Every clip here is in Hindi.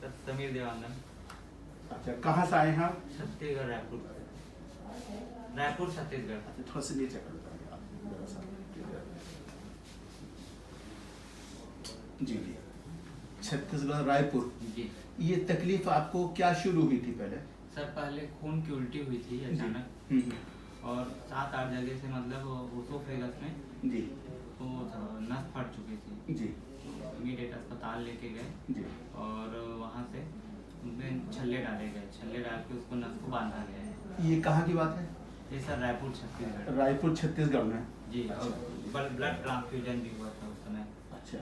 सर समीर देवांगन। अच्छा, कहाँ से आए हैं आप? छत्तीसगढ़, रायपुर। रायपुर छत्तीसगढ़। अच्छा, थोड़ा सा नीचे कर दो आप, जरा सा। जी जी, छत्तीसगढ़ रायपुर। जी ये तकलीफ आपको क्या शुरू हुई थी पहले? सर पहले खून की उल्टी हुई थी अचानक और 7-8 जगह से मतलब ओसोफेगस में जी तो नस फट चुकी थी। जी तो इमीडिएट अस्पताल लेके गए जी। और वहाँ से उनमें छल्ले डाले गए। छल्ले डाल के उसको नस को बांधा गया है। ये कहाँ की बात है? ये सर रायपुर छत्तीसगढ़। रायपुर छत्तीसगढ़ में। जी, अच्छा। और ब्लड ट्रांसफ्यूजन भी हुआ था उस समय। अच्छा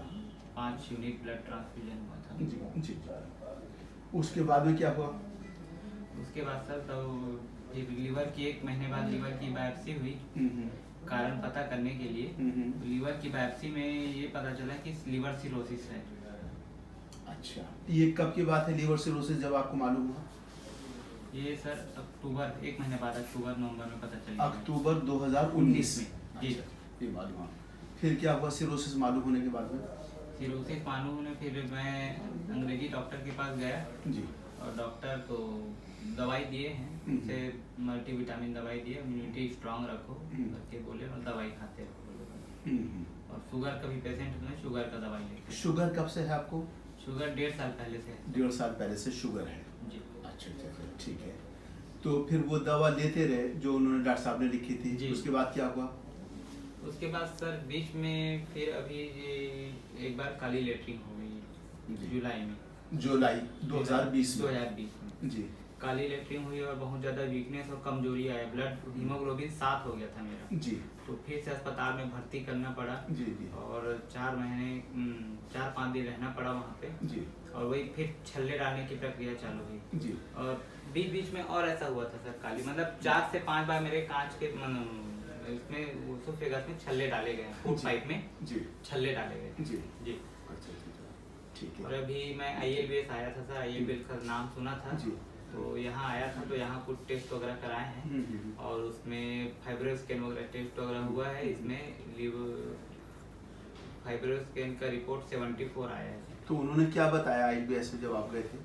5 यूनिट ब्लड ट्रांसफ्यूजन हुआ था। जी जी। उसके बाद में क्या हुआ? उसके बाद सर तो फिर लीवर की 1 महीने बाद लीवर की बायोप्सी हुई कारण पता करने के लिए। लीवर की बायोप्सी में ये पता चला कि लीवर सिरोसिस है। अच्छा, ये कब की बात है लीवर सिरोसिस जब आपको मालूम हुआ? ये सर अक्टूबर, 1 महीने बाद अक्टूबर नवंबर में पता चला। अक्टूबर 2019 में। जी। अच्छा, ये मालूम हुआ। फिर क्या हुआ सिरोसिस मालूम होने के बाद में? सिरोसिस मालूम होने फिर मैं अंग्रेजी डॉक्टर के पास गया जी। और डॉक्टर तो दवाई दिए हैं, उनसे मल्टीविटामिन दवाई दिए, इम्यूनिटी स्ट्रांग रखो करके बोले और दवाई खाते रहो। और शुगर का भी पेशेंट में शुगर का दवाई लेते। शुगर कब से है आपको? शुगर 1.5 साल पहले से है। 1.5 साल पहले से शुगर है? जी। अच्छा अच्छा अच्छा, ठीक है। तो फिर वो दवा लेते रहे जो उन्होंने डॉक्टर साहब ने लिखी थी जी। उसके बाद क्या हुआ? उसके बाद सर बीच में फिर अभी एक बार काली लेटरिन हो गई जुलाई में। जुलाई 2020 में? 2020 में जी। काली लेटरिन हुई और बहुत ज़्यादा वीकनेस और कमजोरी आया। ब्लड हीमोग्लोबिन 7 हो गया था मेरा। जी। तो फिर से अस्पताल में भर्ती करना पड़ा। जी जी। और 4-5 दिन रहना पड़ा वहाँ पे। जी। और वही फिर छल्ले डालने की प्रक्रिया चालू हुई। जी। और बीच बीच में और ऐसा हुआ था सर काली मतलब 4 से 5 बार मेरे कांच के इसमें ओसोफेगस में छल्ले डाले गए, फूड पाइप में जी छल्ले डाले गए। जी। जी। अच्छा अच्छा, ठीक और है। अभी मैं ILBS आया था सर, ILBS का नाम सुना था। जी। तो यहाँ आया था तो यहाँ कुछ टेस्ट वगैरह कराए हैं और उसमें फाइब्रोस्कैन वगैरह टेस्ट वगैरह हुआ है। इसमें फाइब्रोस्कैन का रिपोर्ट 74 आया है। तो उन्होंने क्या बताया ILBS में जब आप गए थे?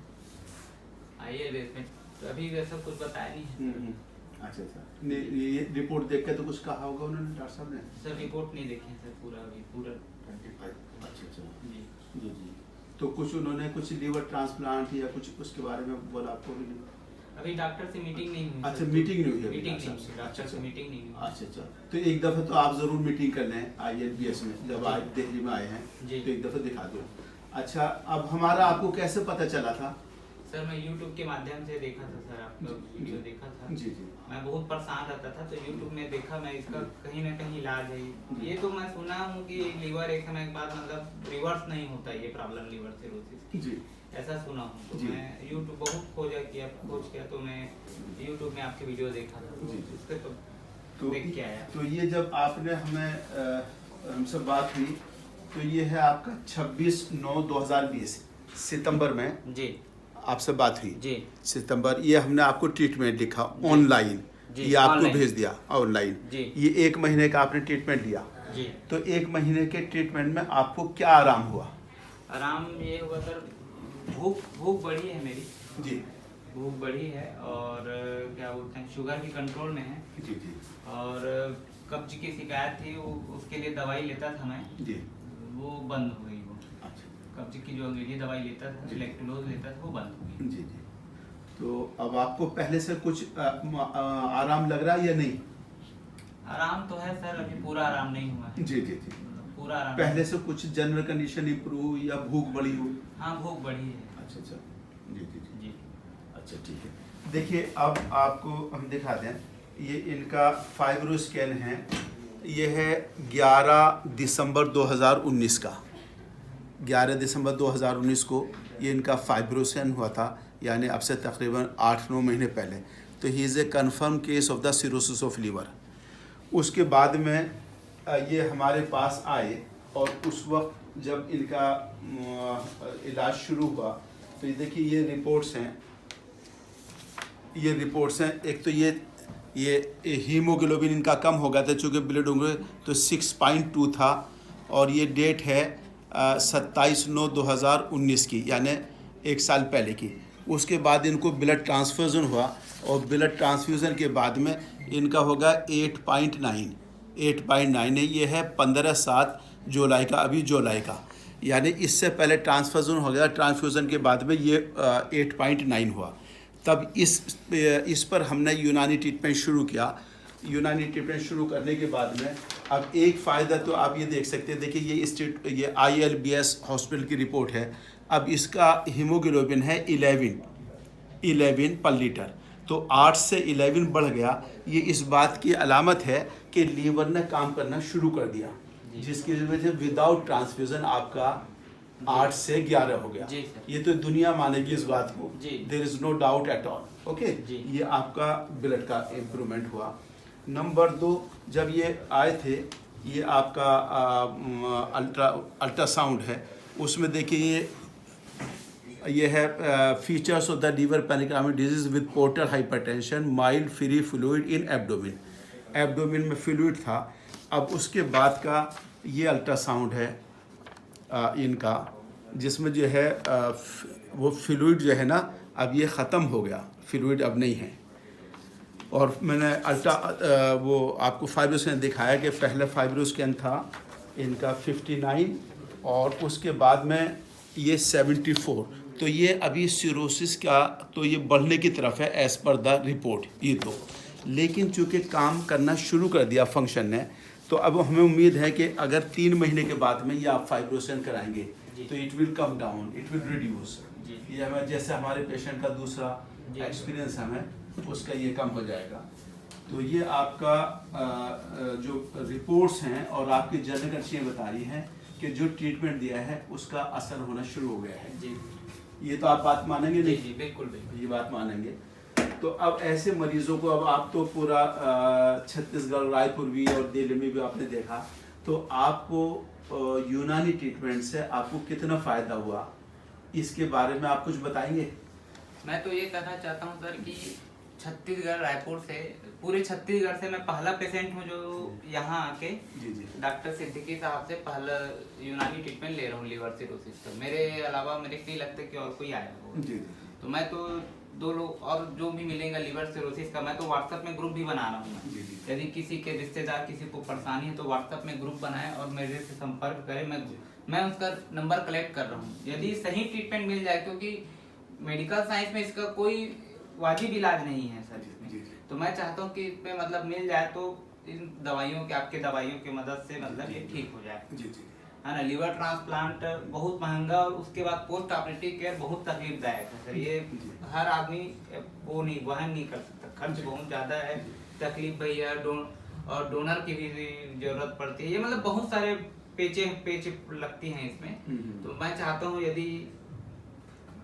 ILBS में तो अभी वैसा कुछ बताया नहीं है। अच्छा अच्छा, ये रिपोर्ट देख के तो कुछ कहा होगा उन्होंने डॉक्टर साहब ने? सर रिपोर्ट नहीं देखे सर पूरा। अच्छा अच्छा जी जी जी। तो कुछ उन्होंने कुछ लीवर ट्रांसप्लांट या कुछ उसके बारे में बोला आपको भी? अभी डॉक्टर से मीटिंग नहीं हुई। अच्छा, मीटिंग नहीं हुई? मीटिंग नहीं हुई, डॉक्टर से मीटिंग नहीं हुई। अच्छा अच्छा, तो एक दफ़ा तो आप ज़रूर मीटिंग कर लें ILBS में जब आप दिल्ली में आए हैं तो एक दफ़ा दिखा दो। अच्छा, अब हमारा आपको कैसे पता चला था? सर मैं YouTube के माध्यम से देखा था सर, आपका वीडियो देखा था। जी जी। मैं बहुत परेशान रहता था तो YouTube में देखा मैं इसका कहीं ना कहीं इलाज है। ये तो मैं सुना हूँ कि लीवर एक समय के बाद मतलब रिवर्स नहीं होता ये प्रॉब्लम लीवर सिरोसिस जी। ऐसा सुना हूँ। तो जी। मैं YouTube बहुत खोज किया तो मैं YouTube में आपके वीडियो देखा था जी। उससे तो देख के आया। तो ये जब आपने हमसे बात हुई तो ये है आपका 26/9/2020 सितंबर में जी आपसे बात हुई। जी सितंबर, ये हमने आपको ट्रीटमेंट लिखा ऑनलाइन, ये आपको ऑनलाइन। भेज दिया ऑनलाइन। जी। ये 1 महीने का आपने ट्रीटमेंट लिया। जी। तो 1 महीने के ट्रीटमेंट में आपको क्या आराम हुआ? आराम ये हुआ सर, भूख बढ़ी है मेरी। जी। भूख बढ़ी है और क्या बोलते हैं शुगर भी कंट्रोल में है। जी जी। और कब्ज की शिकायत थी उसके लिए दवाई लेता था मैं, जी। वो बंद हो गई। वो अच्छा। कब्ज की जो अंग्रेजी दवाई लेता था, लैक्टोलोज लेता था, वो बंद हो गई। जी जी। तो अब आपको पहले से कुछ आराम लग रहा है या नहीं? आराम तो है सर, अभी पूरा आराम नहीं हुआ है। जी जी जी। पूरा आराम पहले से कुछ जनरल कंडीशन इम्प्रूव या भूख बढ़ी हो? हाँ भूख बढ़ी है। अच्छा अच्छा। जी जी जी। जी। अच्छा ठीक है। देखिए अब आपको हम दिखा दें, ये इनका फाइब्रोस्कैन है। ये है 11 दिसंबर 2019 का। 11 दिसंबर 2019 को ये इनका फाइब्रोस्कैन हुआ था, यानी अब से तकरीबन 8-9 महीने पहले। तो he is a confirm case of the cirrhosis of liver. उसके बाद में ये हमारे पास आए और उस वक्त जब इनका इलाज शुरू हुआ तो ये देखिए ये रिपोर्ट्स हैं। ये रिपोर्ट्स हैं, एक तो ये हीमोग्लोबिन इनका कम हो गया था चूँकि ब्लड होंगे तो 6.2 था और ये डेट है 27/9/2019 की, यानी 1 साल पहले की। उसके बाद इनको ब्लड ट्रांसफ्यूज़न हुआ और ब्लड ट्रांसफ्यूज़न के बाद में इनका होगा 8.9 है। ये है 15/7 जुलाई का, अभी जुलाई का, यानी इससे पहले ट्रांसफ्यूज़न हो गया, ट्रांसफ्यूज़न के बाद में ये 8.9 हुआ। तब इस पर हमने यूनानी ट्रीटमेंट शुरू किया। यूनानी ट्रीटमेंट शुरू करने के बाद में अब एक फ़ायदा तो आप ये देख सकते हैं, देखिए ये ILBS हॉस्पिटल की रिपोर्ट है। अब इसका हीमोग्लोबिन है 11 पर लीटर, तो 8 से 11 बढ़ गया। ये इस बात की अलामत है कि लीवर ने काम करना शुरू कर दिया, जिसकी वजह से विदाउट ट्रांसफ्यूज़न आपका 8 से 11 हो गया। ये तो दुनिया मानेगी इस बात को, there is no doubt at all. Okay, ये आपका ब्लड का इम्प्रूवमेंट हुआ। नंबर 2, जब ये आए थे, ये आपका अल्ट्रासाउंड है, उसमें देखिए ये है फीचर्स ऑफ द लीवर पैनिक्रामिक disease with portal hypertension, mild free fluid in abdomen. Abdomen में फ्लूइड था। अब उसके बाद का ये अल्ट्रासाउंड है इनका, जिसमें जो है वो फ्लूइड जो है ना, अब ये ख़त्म हो गया, फ्लूइड अब नहीं है। और मैंने वो आपको फाइब्रोस्कैन दिखाया कि पहले फाइब्रोस्कैन था इनका 59 और उसके बाद में ये 74। तो ये अभी सिरोसिस का तो ये बढ़ने की तरफ है एज़ पर द रिपोर्ट ये तो, लेकिन चूँकि काम करना शुरू कर दिया फंक्शन ने, तो अब हमें उम्मीद है कि अगर 3 महीने के बाद में ये आप फाइब्रोस्कैन कराएंगे तो it will come down, it will reduce. ये हमें जैसे हमारे पेशेंट का दूसरा एक्सपीरियंस हमें उसका ये कम हो जाएगा। तो ये आपका जो रिपोर्ट्स हैं और आपकी जर्नल कंडीशन बता रही हैं कि जो ट्रीटमेंट दिया है उसका असर होना शुरू हो गया है। जी, ये तो आप बात मानेंगे? नहीं जी, बिल्कुल ये बात मानेंगे। तो अब ऐसे मरीजों को, अब आप तो पूरा छत्तीसगढ़, रायपुर भी और दिल्ली में भी आपने देखा, तो आपको यूनानी ट्रीटमेंट से आपको कितना फ़ायदा हुआ, इसके बारे में आप कुछ बताएंगे? मैं तो ये कहना चाहता हूँ सर कि छत्तीसगढ़, रायपुर से, पूरे छत्तीसगढ़ से मैं पहला पेशेंट हूँ जो यहाँ आके डॉक्टर सिद्दीकी साहब से पहला यूनानी ट्रीटमेंट ले रहा हूँ लीवर सिरोसिस का। मेरे अलावा मेरे को नहीं लगता कि और कोई आया हो। तो मैं तो 2 लोग और जो भी मिलेंगे लीवर सिरोसिस का, मैं तो व्हाट्सएप में ग्रुप भी बना रहा हूँ। यदि किसी के रिश्तेदार, किसी को परेशानी है तो व्हाट्सएप में ग्रुप बनाए और मेरे से संपर्क करें। मैं उसका नंबर कलेक्ट कर रहा हूँ, यदि सही ट्रीटमेंट मिल जाए, क्योंकि मेडिकल साइंस में इसका कोई वाजिब इलाज नहीं है सर इसमें। तो मैं चाहता हूँ कि इसमें मतलब मिल जाए तो इन दवाइयों के, आपके दवाइयों की मदद से मतलब ये ठीक हो जाए, है ना। लीवर ट्रांसप्लांट बहुत महंगा और उसके बाद पोस्ट ऑपरेटिव केयर बहुत तकलीफदायक है सर। ये हर आदमी वो नहीं वहन नहीं कर सकता, खर्च बहुत ज़्यादा है, तकलीफ भी है, और डोनर की भी जरूरत पड़ती है। ये मतलब बहुत सारे पेच लगती हैं इसमें। तो मैं चाहता हूँ यदि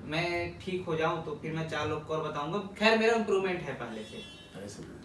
मैं ठीक हो जाऊं तो फिर मैं 4 लोग को और बताऊंगा। खैर मेरा इम्प्रूवमेंट है पहले से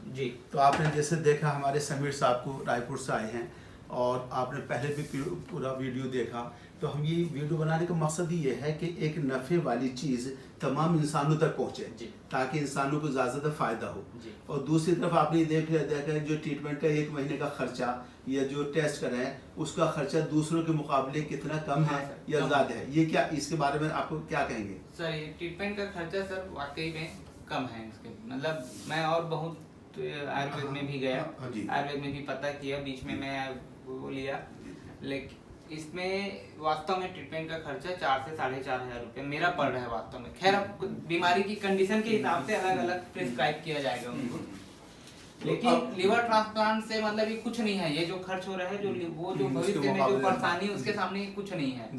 जी। तो आपने जैसे देखा, हमारे समीर साहब को रायपुर से आए हैं और आपने पहले भी पूरा वीडियो देखा। तो हम ये वीडियो बनाने का मकसद ही ये है कि एक नफ़े वाली चीज़ तमाम इंसानों तक पहुँचे, ताकि इंसानों को ज़्यादा फ़ायदा हो। और दूसरी तरफ आपने देखा जो ट्रीटमेंट का 1 महीने का खर्चा या जो टेस्ट कराएं उसका खर्चा दूसरों के मुकाबले कितना कम है या ज़्यादा है, ये क्या, इसके बारे में आपको क्या कहेंगे? सर ये ट्रीटमेंट का खर्चा सर वाकई में कम है इसके, मतलब मैं और बहुत आयुर्वेद में भी गया, आयुर्वेद में भी पता किया, बीच में मैं वो लिया, लेकिन इसमें वास्तव में ट्रीटमेंट का खर्चा 4 से 4,500 रुपये मेरा पड़ रहा है वास्तव में। खैर अब बीमारी की कंडीशन के हिसाब से अलग अलग प्रिस्क्राइब किया जाएगा उनको, लेकिन लीवर ट्रांसप्लांट से मतलब ये कुछ नहीं है। ये जो खर्च हो रहा है, जो भविष्य में जो परेशानी है उसके सामने कुछ नहीं है।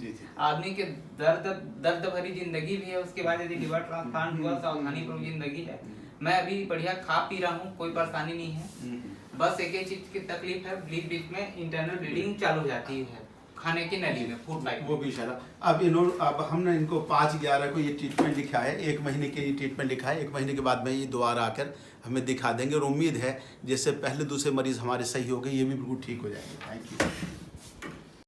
आदमी के दर्द भरी जिंदगी भी है, उसके बाद यदि लीवर ट्रांसप्लांट हुआ, सावधानी पूर्वक जिंदगी है। मैं अभी बढ़िया खा पी रहा हूँ, कोई परेशानी नहीं है। बस एक ही चीज की तकलीफ है, बीच में इंटरनल ब्लीडिंग चालू हो जाती है खाने की नली में, फूड पाइप, वो भी शायद। अब हमने इनको 5/11 को ये ट्रीटमेंट लिखा है, 1 महीने के ये ट्रीटमेंट लिखा है। 1 महीने के बाद में ये दोबारा आकर हमें दिखा देंगे और उम्मीद है जैसे पहले दूसरे मरीज़ हमारे सही हो गए, ये भी बिल्कुल ठीक हो जाएंगे। Thank you.